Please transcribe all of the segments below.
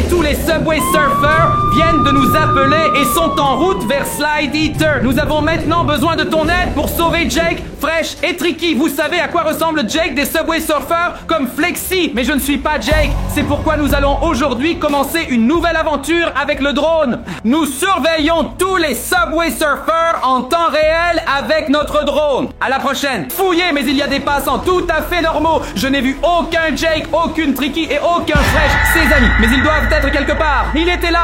et tous les Subway Surfers viennent de nous appeler et sont en route vers Slide Eater. Nous avons maintenant besoin de ton aide pour sauver Jake, Fresh et Tricky. Vous savez à quoi ressemble Jake des Subway Surfers? Comme Flexi, mais je ne suis pas Jake. C'est pourquoi nous allons aujourd'hui commencer une nouvelle aventure avec le drone. Nous surveillons tous les Subway Surfers en temps réel avec notre drone. À la prochaine. Fouillez, mais il y a des passants tout à fait normaux. Je n'ai vu aucun Jake, aucune Tricky et aucun Fresh, ses amis. Mais ils doivent être quelque part. Il était là.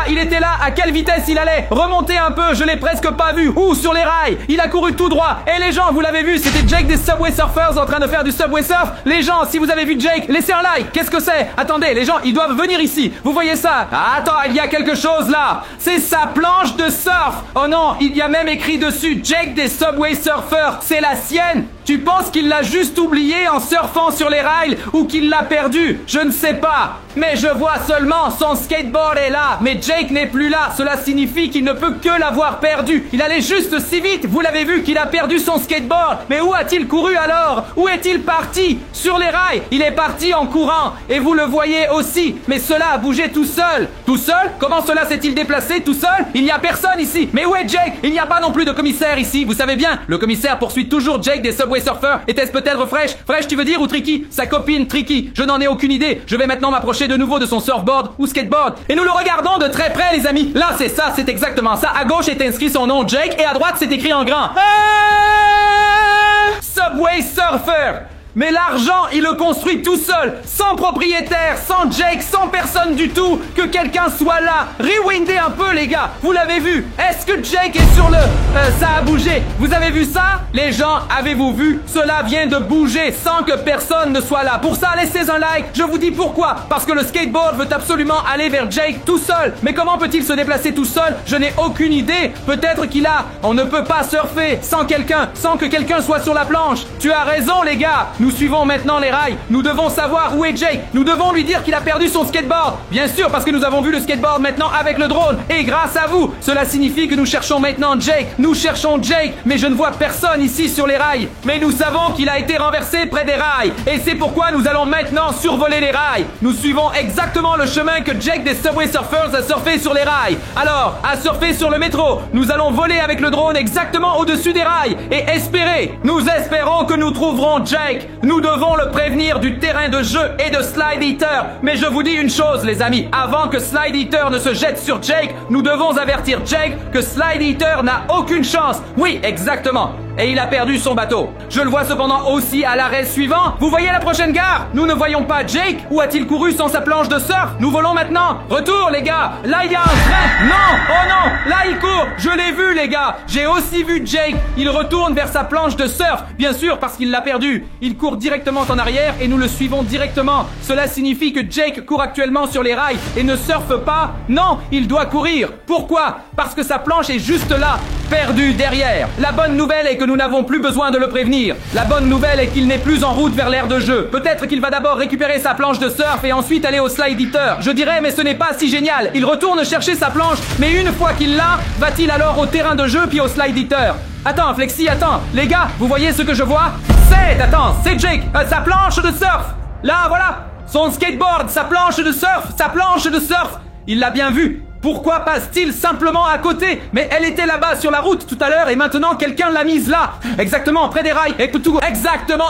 À quelle vitesse il allait? Remontez un peu, je l'ai presque pas vu. Où? Sur les rails. Il a couru tout droit. Et les gens, vous l'avez vu, c'était Jake des Subway Surfers en train de faire du Subway Surf. Les gens, si vous avez vu Jake, laissez un like. Qu'est-ce que c'est? Attendez, les gens, ils doivent venir ici. Vous voyez ça? Attends, il y a quelque chose là. C'est sa planche de surf. Oh non, il y a même écrit dessus Jake des Subway Surfers. C'est la sienne. Tu penses qu'il l'a juste oublié en surfant sur les rails ou qu'il l'a perdu? Je ne sais pas. Mais je vois seulement son skateboard est là. Mais Jake n'est plus là. Cela signifie qu'il ne peut que l'avoir perdu. Il allait juste si vite. Vous l'avez vu qu'il a perdu son skateboard. Mais où a-t-il couru alors? Où est-il parti? Sur les rails. Il est parti en courant. Et vous le voyez aussi. Mais cela a bougé tout seul. Tout seul? Comment cela s'est-il déplacé tout seul? Il n'y a personne ici. Mais où est Jake? Il n'y a pas non plus de commissaire ici. Vous savez bien, le commissaire poursuit toujours Jake des Subway Surfers. Était-ce peut-être Fresh? Fresh, tu veux dire, ou Tricky? Sa copine Tricky. Je n'en ai aucune idée. Je vais maintenant m'approcher de nouveau de son surfboard ou skateboard. Et nous le regardons de très près, les amis. Là, c'est ça, c'est exactement ça. À gauche est inscrit son nom Jake et à droite c'est écrit en grand. Subway Surfer. Mais l'argent, il le construit tout seul, sans propriétaire, sans Jake, sans personne du tout. Que quelqu'un soit là. Rewindez un peu, les gars. Vous l'avez vu? Est-ce que Jake est sur le... ça a bougé. Vous avez vu ça? Les gens, avez-vous vu? Cela vient de bouger sans que personne ne soit là. Pour ça, laissez un like. Je vous dis pourquoi. Parce que le skateboard veut absolument aller vers Jake tout seul. Mais comment peut-il se déplacer tout seul? Je n'ai aucune idée. Peut-être qu'il a... On ne peut pas surfer sans quelqu'un, sans que quelqu'un soit sur la planche. Tu as raison, les gars. Nous suivons maintenant les rails. Nous devons savoir où est Jake. Nous devons lui dire qu'il a perdu son skateboard. Bien sûr, parce que nous avons vu le skateboard maintenant avec le drone. Et grâce à vous, cela signifie que nous cherchons maintenant Jake. Nous cherchons Jake, mais je ne vois personne ici sur les rails. Mais nous savons qu'il a été renversé près des rails. Et c'est pourquoi nous allons maintenant survoler les rails. Nous suivons exactement le chemin que Jake des Subway Surfers a surfé sur les rails. Alors, à surfer sur le métro, nous allons voler avec le drone exactement au-dessus des rails et espérer. Nous espérons que nous trouverons Jake. Nous devons le prévenir du terrain de jeu et de Slide Eater. Mais je vous dis une chose, les amis. Avant que Slide Eater ne se jette sur Jake, nous devons avertir Jake que Slide Eater n'a aucune chance. Oui, exactement. Et il a perdu son bateau. Je le vois cependant aussi à l'arrêt suivant. Vous voyez la prochaine gare? Nous ne voyons pas Jake. Où a-t-il couru sans sa planche de surf? Nous volons maintenant. Retour, les gars. Là, il y a un train. Non. Oh non. Là, il court. Je l'ai vu, les gars. J'ai aussi vu Jake. Il retourne vers sa planche de surf. Bien sûr, parce qu'il l'a perdu. Il court directement en arrière et nous le suivons directement. Cela signifie que Jake court actuellement sur les rails et ne surfe pas. Non, il doit courir. Pourquoi? Parce que sa planche est juste là, perdue derrière. La bonne nouvelle est que nous n'avons plus besoin de le prévenir. La bonne nouvelle est qu'il n'est plus en route vers l'aire de jeu. Peut-être qu'il va d'abord récupérer sa planche de surf et ensuite aller au Slide Eater. Je dirais, mais ce n'est pas si génial. Il retourne chercher sa planche, mais une fois qu'il l'a, va-t-il alors au terrain de jeu puis au Slide Eater? Attends, Flexi, attends. Les gars, vous voyez ce que je vois? C'est Jake, sa planche de surf. Là, voilà. Son skateboard, sa planche de surf. Il l'a bien vu. Pourquoi passe-t-il simplement à côté? Mais elle était là-bas sur la route tout à l'heure et maintenant quelqu'un l'a mise là. Exactement, près des rails. Et tout, exactement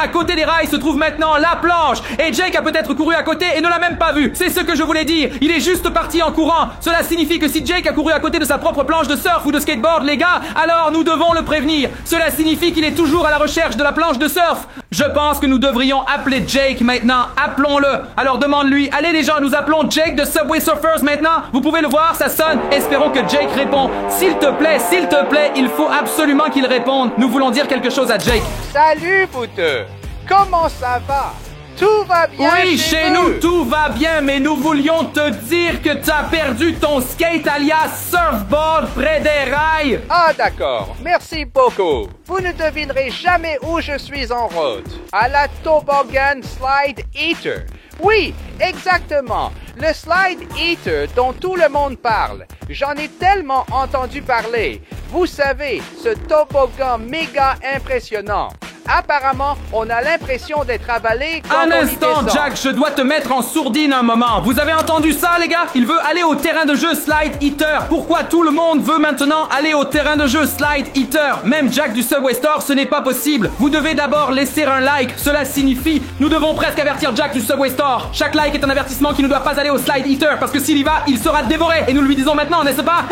à côté des rails se trouve maintenant la planche. Et Jake a peut-être couru à côté et ne l'a même pas vu. C'est ce que je voulais dire. Il est juste parti en courant. Cela signifie que si Jake a couru à côté de sa propre planche de surf ou de skateboard, les gars, alors nous devons le prévenir. Cela signifie qu'il est toujours à la recherche de la planche de surf. Je pense que nous devrions appeler Jake maintenant. Appelons-le. Alors demande-lui. Allez les gens, nous appelons Jake de Subway Surfers maintenant. Vous pouvez le voir, ça sonne. Espérons que Jake répond. S'il te plaît, il faut absolument qu'il réponde. Nous voulons dire quelque chose à Jake. Salut, bouteux. Comment ça va? Tout va bien Oui, chez nous, tout va bien, mais nous voulions te dire que t'as perdu ton skate alias surfboard près des rails. Ah, d'accord. Merci beaucoup. Vous ne devinerez jamais où je suis en route. À la Toboggan Slide Eater. Oui, exactement. Le Slide Eater dont tout le monde parle. J'en ai tellement entendu parler. Vous savez, ce toboggan méga impressionnant. apparemment, on a l'impression d'être avalé quand Un on y instant, descend. Jack, je dois te mettre en sourdine un moment. Vous avez entendu ça, les gars? Il veut aller au terrain de jeu Slide Eater. Pourquoi tout le monde veut maintenant aller au terrain de jeu Slide Eater? Même Jack du Subway Store, ce n'est pas possible. Vous devez d'abord laisser un like. Cela signifie, nous devons presque avertir Jack du Subway Store. Chaque like est un avertissement qui ne doit pas aller au Slide Eater, parce que s'il y va, il sera dévoré. Et nous lui disons maintenant, n'est-ce pas?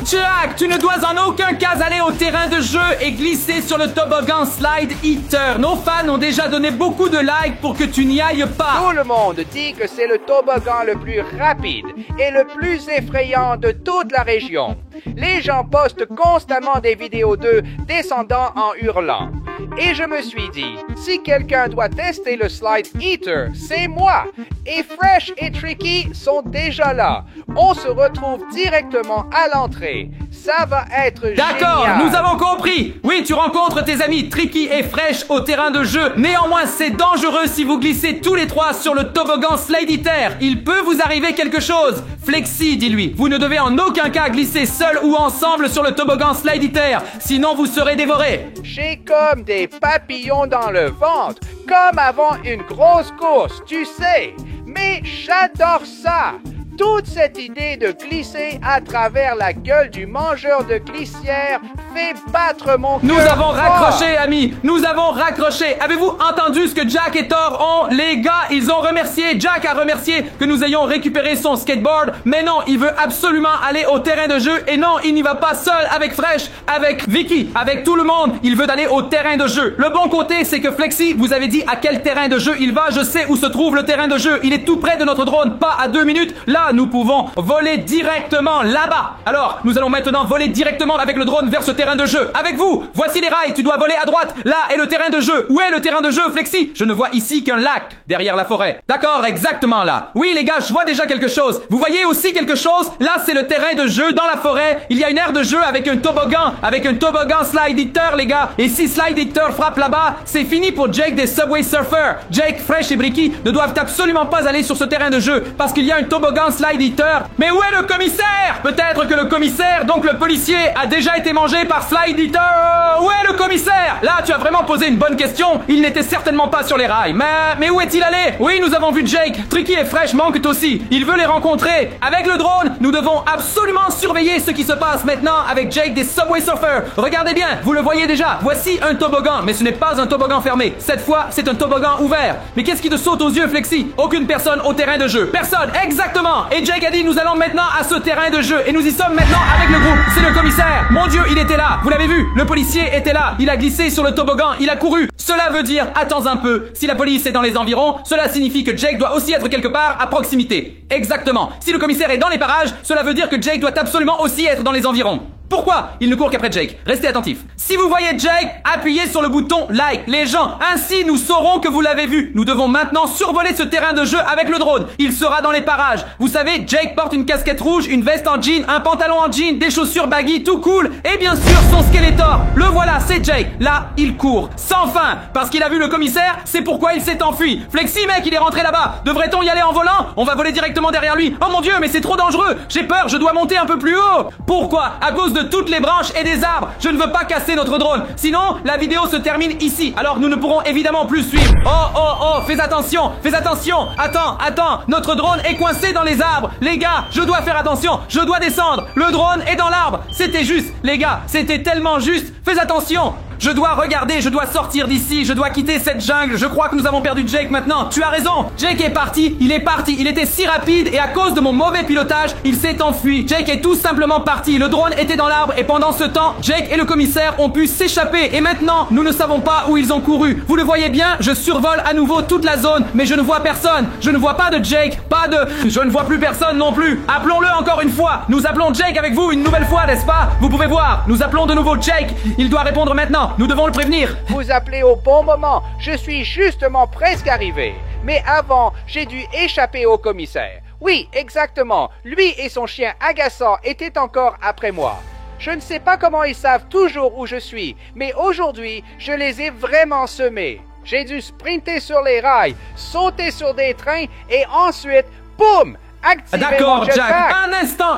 Jack, tu ne dois en aucun cas aller au terrain de jeu et glisser sur le toboggan Slide Eater. Nos fans ont déjà donné beaucoup de likes pour que tu n'y ailles pas. Tout le monde dit que c'est le toboggan le plus rapide et le plus effrayant de toute la région. Les gens postent constamment des vidéos d'eux descendant en hurlant. Et je me suis dit, si quelqu'un doit tester le Slide Eater, c'est moi. Et Fresh et Tricky sont déjà là. On se retrouve directement à l'entrée. Ça va être D'accord, génial. nous avons compris. Oui, tu rencontres tes amis Tricky et Fresh au terrain de jeu. Néanmoins, c'est dangereux si vous glissez tous les trois sur le toboggan Slide Eater. Il peut vous arriver quelque chose. Flexi, dis-lui, vous ne devez en aucun cas glisser seul ou ensemble sur le toboggan Slide Eater. Sinon, vous serez dévorés. J'ai comme des papillons dans le ventre, comme avant une grosse course, tu sais. Mais j'adore ça. Toute cette idée de glisser à travers la gueule du mangeur de glissières fait battre mon cœur. Nous avons fort. raccroché, amis. Nous avons raccroché. Avez-vous entendu ce que Jack et Thor ont? Les gars, ils ont remercié. Jack a remercié que nous ayons récupéré son skateboard. Mais non, il veut absolument aller au terrain de jeu. Et non, il n'y va pas seul avec Fresh, avec Vicky, avec tout le monde. Il veut aller au terrain de jeu. Le bon côté, c'est que Flexi, vous avez dit à quel terrain de jeu il va. Je sais où se trouve le terrain de jeu. Il est tout près de notre drone, pas à 2 minutes. Là, nous pouvons voler directement là-bas. Alors, nous allons maintenant voler directement avec le drone vers ce terrain de jeu. Avec vous, voici les rails, tu dois voler à droite. Là est le terrain de jeu. Où est le terrain de jeu, Flexi? Je ne vois ici qu'un lac derrière la forêt. D'accord, exactement là. Oui, les gars, je vois déjà quelque chose. Vous voyez aussi quelque chose? Là, c'est le terrain de jeu dans la forêt. Il y a une aire de jeu avec un toboggan Slide Eater, les gars. Et si Slide Eater frappe là-bas, c'est fini pour Jake des Subway Surfers. Jake, Fresh et Bricky ne doivent absolument pas aller sur ce terrain de jeu parce qu'il y a un toboggan Slide Eater. Mais où est le commissaire? Peut-être que le commissaire, donc le policier, a déjà été mangé par Slide Eater. Où est le commissaire? Là, tu as vraiment posé une bonne question. Il n'était certainement pas sur les rails. Mais où est-il allé? Oui, nous avons vu Jake. Tricky et Fresh manquent aussi. Il veut les rencontrer. Avec le drone, nous devons absolument surveiller ce qui se passe maintenant avec Jake des Subway Surfers. Regardez bien, vous le voyez déjà. Voici un toboggan, mais ce n'est pas un toboggan fermé. Cette fois, c'est un toboggan ouvert. Mais qu'est-ce qui te saute aux yeux, Flexi? Aucune personne au terrain de jeu. Personne, exactement. Et Jake a dit, nous allons maintenant à ce terrain de jeu. Et nous y sommes maintenant avec le groupe. C'est le commissaire. Mon Dieu, il était là. Vous l'avez vu? Le policier était là. Il a glissé sur le toboggan. Il a couru. Cela veut dire, attends un peu. Si la police est dans les environs, cela signifie que Jake doit aussi être quelque part à proximité. Exactement. Si le commissaire est dans les parages, cela veut dire que Jake doit absolument aussi être dans les environs. Pourquoi il ne court qu'après Jake? Restez attentifs. Si vous voyez Jake, appuyez sur le bouton like. Les gens, ainsi nous saurons que vous l'avez vu. Nous devons maintenant survoler ce terrain de jeu avec le drone. Il sera dans les parages. Vous savez, Jake porte une casquette rouge, une veste en jean, un pantalon en jean, des chaussures baggy, tout cool. Et bien sûr, son Skeletor. Le voilà, c'est Jake. Là, il court. Sans fin. Parce qu'il a vu le commissaire, c'est pourquoi il s'est enfui. Flexi, mec, il est rentré là-bas. Devrait-on y aller en volant? On va voler directement derrière lui. Oh mon Dieu, mais c'est trop dangereux. J'ai peur, je dois monter un peu plus haut. Pourquoi? À cause de toutes les branches et des arbres. Je ne veux pas casser notre drone. Sinon, la vidéo se termine ici. Alors nous ne pourrons évidemment plus suivre. Oh, fais attention, fais attention. Attends, notre drone est coincé dans les arbres. Les gars, je dois faire attention. Je dois descendre. Le drone est dans l'arbre. C'était juste, les gars, c'était tellement juste. Fais attention. Je dois regarder, je dois sortir d'ici, je dois quitter cette jungle. Je crois que nous avons perdu Jake maintenant. Tu as raison. Jake est parti, il est parti. Il était si rapide et à cause de mon mauvais pilotage, il s'est enfui. Jake est tout simplement parti. Le drone était dans l'arbre et pendant ce temps, Jake et le commissaire ont pu s'échapper. Et maintenant, nous ne savons pas où ils ont couru. Vous le voyez bien, je survole à nouveau toute la zone, mais je ne vois personne. Je ne vois pas de Jake, Je ne vois plus personne non plus. Appelons-le encore une fois. Nous appelons Jake avec vous une nouvelle fois, n'est-ce pas? Vous pouvez voir, nous appelons de nouveau Jake. Il doit répondre maintenant. Nous devons le prévenir. Vous appelez au bon moment. Je suis justement presque arrivé. Mais avant, j'ai dû échapper au commissaire. Oui, exactement. Lui et son chien agaçant étaient encore après moi. Je ne sais pas comment ils savent toujours où je suis, mais aujourd'hui, je les ai vraiment semés. J'ai dû sprinter sur les rails, sauter sur des trains et ensuite, boum! Activez mon D'accord, Jack. jetpack.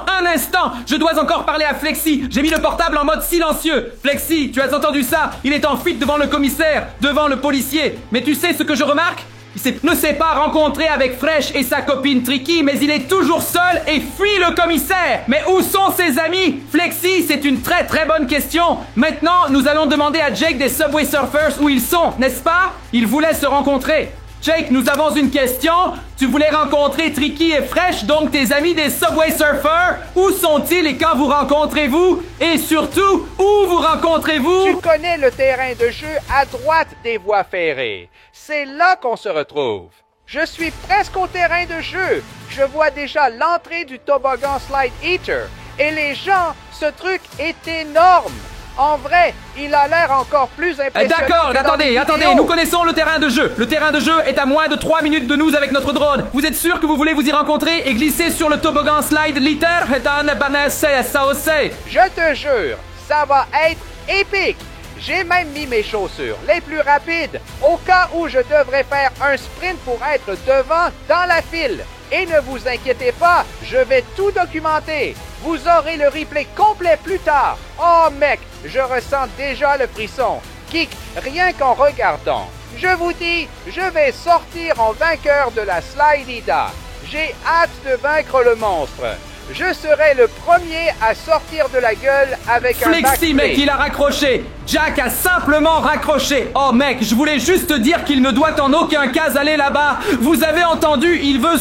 Un instant. Je dois encore parler à Flexi. J'ai mis le portable en mode silencieux. Flexi, tu as entendu ça? Il est en fuite devant le commissaire, devant le policier. Mais tu sais ce que je remarque? Ne s'est pas rencontré avec Fresh et sa copine Tricky, mais il est toujours seul et fuit le commissaire. Mais où sont ses amis? Flexi, c'est une très très bonne question. Maintenant, nous allons demander à Jake des Subway Surfers où ils sont, n'est-ce pas? Ils voulaient se rencontrer. Jake, nous avons une question. Tu voulais rencontrer Tricky et Fresh, donc tes amis des Subway Surfers. Où sont-ils et quand vous rencontrez-vous? Et surtout, où vous rencontrez-vous? Tu connais le terrain de jeu à droite des voies ferrées. C'est là qu'on se retrouve. Je suis presque au terrain de jeu. Je vois déjà l'entrée du toboggan Slide Eater. Et les gens, ce truc est énorme. En vrai, il a l'air encore plus impressionnant. D'accord, que dans les attendez, vidéos. nous connaissons le terrain de jeu. Le terrain de jeu est à moins de 3 minutes de nous avec notre drone. Vous êtes sûr que vous voulez vous y rencontrer et glisser sur le toboggan Slide Eater? Je te jure, ça va être épique. J'ai même mis mes chaussures les plus rapides au cas où je devrais faire un sprint pour être devant dans la file. Et ne vous inquiétez pas, je vais tout documenter. Vous aurez le replay complet plus tard. Oh mec, je ressens déjà le frisson. Kick, rien qu'en regardant. Je vous dis, je vais sortir en vainqueur de la Slide Ida. J'ai hâte de vaincre le monstre. Je serai le premier à sortir de la gueule avec un Flexi, backflip. mec, il a raccroché. Jack a simplement raccroché. Oh mec, je voulais juste te dire qu'il ne doit en aucun cas aller là-bas. Vous avez entendu, il veut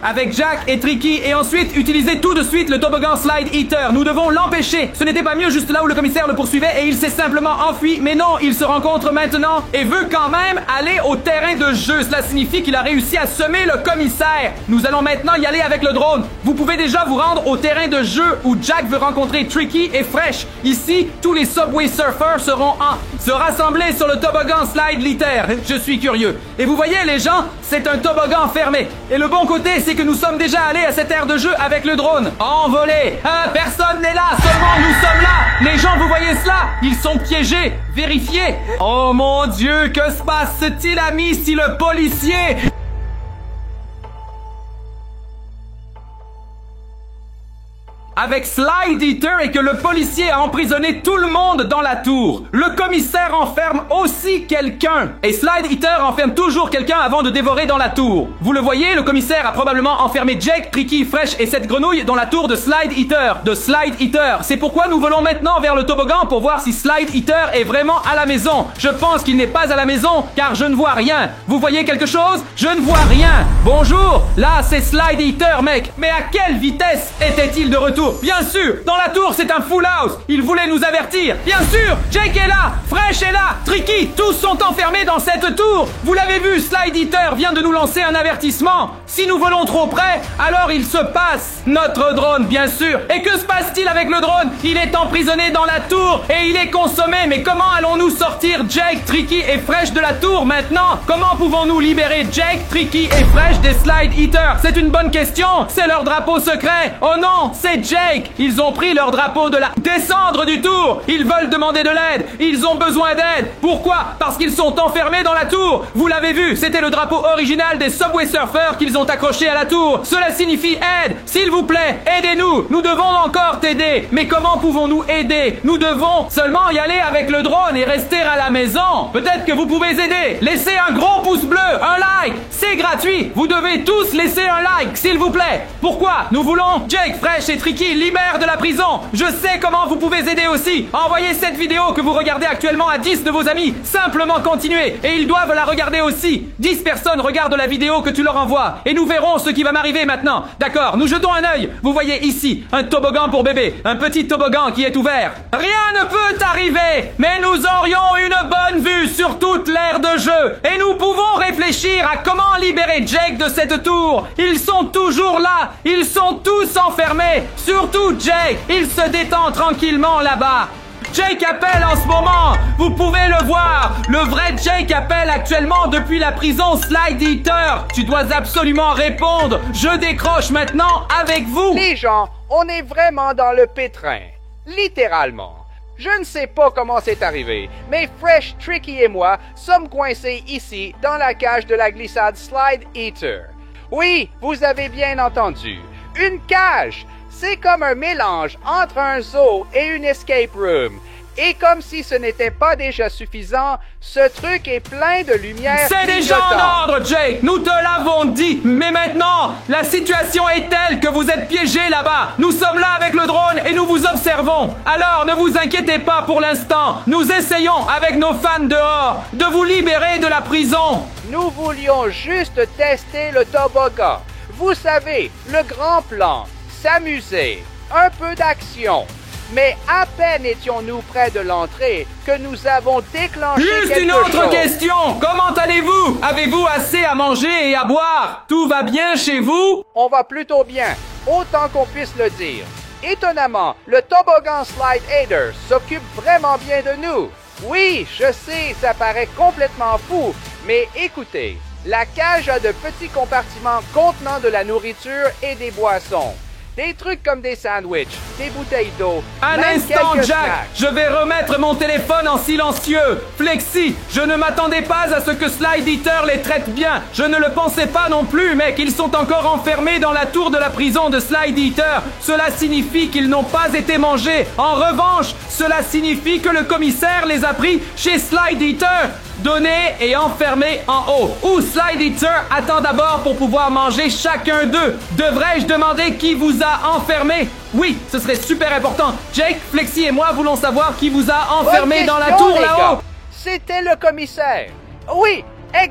avec Jack et Tricky et ensuite utiliser tout de suite le toboggan Slide Eater. Nous devons l'empêcher. Ce n'était pas mieux juste là où le commissaire le poursuivait et il s'est simplement enfui. Mais non, il se rencontre maintenant et veut quand même aller au terrain de jeu. Cela signifie qu'il a réussi à semer le commissaire. Nous allons maintenant y aller avec le drone. Vous pouvez déjà vous rendre au terrain de jeu où Jack veut rencontrer Tricky et Fresh. Ici, tous les Subway Surfers seront se rassembler sur le toboggan Slide Eater. Je suis curieux. Et vous voyez les gens, c'est un toboggan fermé. Et le bon côté, c'est que nous sommes déjà allés à cette aire de jeu avec le drone. Envolé. Personne n'est là, seulement nous sommes là. Les gens, vous voyez cela? Ils sont piégés. Vérifiez. Oh mon Dieu, que se passe-t-il, ami, si le policier... avec Slide Eater et que le policier a emprisonné tout le monde dans la tour. Le commissaire enferme aussi quelqu'un. Et Slide Eater enferme toujours quelqu'un avant de dévorer dans la tour. Vous le voyez, le commissaire a probablement enfermé Jake, Tricky, Fresh et cette grenouille dans la tour de Slide Eater. C'est pourquoi nous volons maintenant vers le toboggan pour voir si Slide Eater est vraiment à la maison. Je pense qu'il n'est pas à la maison car je ne vois rien. Vous voyez quelque chose? Je ne vois rien. Bonjour, là c'est Slide Eater, mec. Mais à quelle vitesse était-il de retour? Bien sûr, dans la tour c'est un full house. Il voulait nous avertir. Bien sûr, Jake est là, Fresh est là, Tricky, tous sont enfermés dans cette tour. Vous l'avez vu, Slide Eater vient de nous lancer un avertissement. Si nous volons trop près, alors il se passe. Notre drone, bien sûr. Et que se passe-t-il avec le drone? Il est emprisonné dans la tour et il est consommé. Mais comment allons-nous sortir Jake, Tricky et Fresh de la tour maintenant? Comment pouvons-nous libérer Jake, Tricky et Fresh des Slide Eater? C'est une bonne question. C'est leur drapeau secret. Oh non, c'est Jake. Ils ont pris leur drapeau de la... Descendre du tour. Ils veulent demander de l'aide. Ils ont besoin d'aide. Pourquoi? Parce qu'ils sont enfermés dans la tour. Vous l'avez vu, c'était le drapeau original des Subway Surfers qu'ils ont accroché à la tour. Cela signifie aide. S'il vous plaît, aidez-nous. Nous devons encore t'aider. Mais comment pouvons-nous aider? Nous devons seulement y aller avec le drone et rester à la maison. Peut-être que vous pouvez aider. Laissez un gros pouce bleu, un like. C'est gratuit. Vous devez tous laisser un like, s'il vous plaît. Pourquoi? Nous voulons Jake, Fresh et Tricky libère de la prison. Je sais comment vous pouvez aider aussi. Envoyez cette vidéo que vous regardez actuellement à 10 de vos amis. Simplement continuez. Et ils doivent la regarder aussi. 10 personnes regardent la vidéo que tu leur envoies. Et nous verrons ce qui va m'arriver maintenant. D'accord, nous jetons un œil. Vous voyez ici, un toboggan pour bébé. Un petit toboggan qui est ouvert. Rien ne peut arriver. Mais nous aurions une bonne vue sur toute l'aire de jeu. Et nous pouvons réfléchir à comment libérer Jake de cette tour. Ils sont toujours là. Ils sont tous enfermés. Surtout Jake, il se détend tranquillement là-bas. Jake appelle en ce moment. Vous pouvez le voir. Le vrai Jake appelle actuellement depuis la prison Slide Eater. Tu dois absolument répondre. Je décroche maintenant avec vous. Les gens, on est vraiment dans le pétrin. Littéralement. Je ne sais pas comment c'est arrivé, mais Fresh, Tricky et moi sommes coincés ici dans la cage de la glissade Slide Eater. Oui, vous avez bien entendu. Une cage, c'est comme un mélange entre un zoo et une escape room. Et comme si ce n'était pas déjà suffisant, ce truc est plein de lumière. C'est déjà en ordre, Jake. Nous te l'avons dit. Mais maintenant, la situation est telle que vous êtes piégés là-bas. Nous sommes là avec le drone et nous vous observons. Alors, ne vous inquiétez pas pour l'instant. Nous essayons, avec nos fans dehors, de vous libérer de la prison. Nous voulions juste tester le toboggan. Vous savez, le grand plan, s'amuser, un peu d'action. Mais à peine étions-nous près de l'entrée que nous avons déclenché Juste quelque une autre chose. question. Comment allez-vous? Avez-vous assez à manger et à boire? Tout va bien chez vous? On va plutôt bien, autant qu'on puisse le dire. Étonnamment, le toboggan Slide Aider s'occupe vraiment bien de nous. Oui, je sais, ça paraît complètement fou, mais écoutez, la cage a de petits compartiments contenant de la nourriture et des boissons. Des trucs comme des sandwichs, des bouteilles d'eau. Un même instant, quelques Jack. snacks. Je vais remettre mon téléphone en silencieux. Flexi, je ne m'attendais pas à ce que Slide Eater les traite bien. Je ne le pensais pas non plus, mec. Ils sont encore enfermés dans la tour de la prison de Slide Eater. Cela signifie qu'ils n'ont pas été mangés. En revanche, cela signifie que le commissaire les a pris chez Slide Eater, donnés et enfermés en haut. Où Slide Eater attend d'abord pour pouvoir manger chacun d'eux. Devrais-je demander qui vous a enfermé? Oui, ce serait super important. Jake, Flexi et moi voulons savoir qui vous a enfermé Bonne dans la question, tour les là-haut. gars. C'était le commissaire. Oui,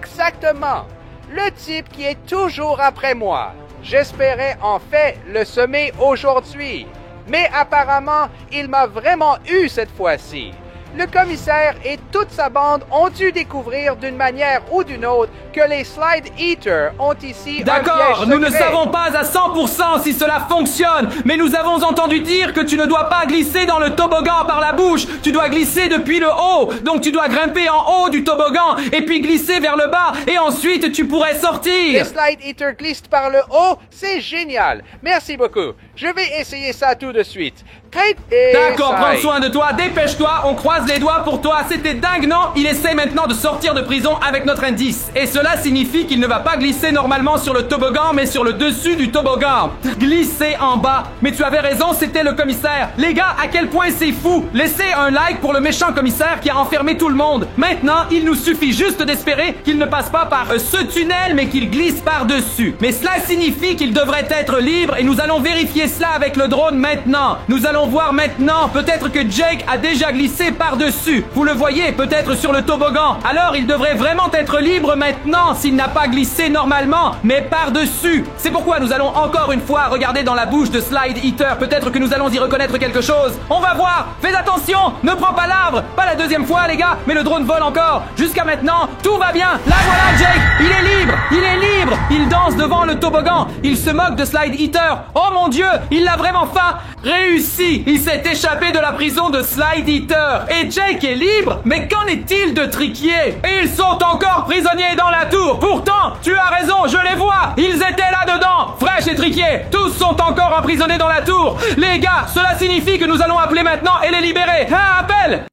exactement. Le type qui est toujours après moi. J'espérais en fait le semer aujourd'hui. Mais apparemment, il m'a vraiment eu cette fois-ci. Le commissaire et toute sa bande ont dû découvrir d'une manière ou d'une autre que les Slide Eaters ont ici un D'accord, piège nous ne secret. savons pas à 100% si cela fonctionne, mais nous avons entendu dire que tu ne dois pas glisser dans le toboggan par la bouche, tu dois glisser depuis le haut, donc tu dois grimper en haut du toboggan, et puis glisser vers le bas, et ensuite tu pourrais Les sortir. Slide Eaters glissent par le haut, c'est génial. Merci beaucoup. Je vais essayer ça tout de suite. Great et D'accord, prends side. soin de toi, dépêche-toi, on croise les doigts pour toi, c'était dingue, non? Il essaie maintenant de sortir de prison avec notre indice, et cela signifie qu'il ne va pas glisser normalement sur le toboggan, mais sur le dessus du toboggan. Glisser en bas. Mais tu avais raison, c'était le commissaire. Les gars, à quel point c'est fou! Laissez un like pour le méchant commissaire qui a enfermé tout le monde. Maintenant, il nous suffit juste d'espérer qu'il ne passe pas par ce tunnel, mais qu'il glisse par-dessus. Mais cela signifie qu'il devrait être libre, et nous allons vérifier cela avec le drone maintenant. Nous allons voir maintenant, peut-être que Jake a déjà glissé par-dessus. Vous le voyez, peut-être sur le toboggan. Alors il devrait vraiment être libre maintenant s'il n'a pas glissé normalement, mais par-dessus. C'est pourquoi nous allons encore une fois regarder dans la bouche de Slide Eater. Peut-être que nous allons y reconnaître quelque chose. On va voir. Fais attention, ne prends pas l'arbre. Pas la deuxième fois, les gars, mais le drone vole encore. Jusqu'à maintenant, tout va bien. Là voilà Jake, il est libre. Il est libre. Il danse devant le toboggan. Il se moque de Slide Eater. Oh mon Dieu, il l'a vraiment réussi. Il s'est échappé de la prison de Slide Eater. Et Jake est libre. Mais qu'en est-il de Triquier? Ils sont encore prisonniers dans la tour. Pourtant, tu as raison, je les vois. Ils étaient là-dedans. Fresh et Triquier, tous sont encore emprisonnés dans la tour. Les gars, cela signifie que nous allons appeler maintenant et les libérer. Un appel!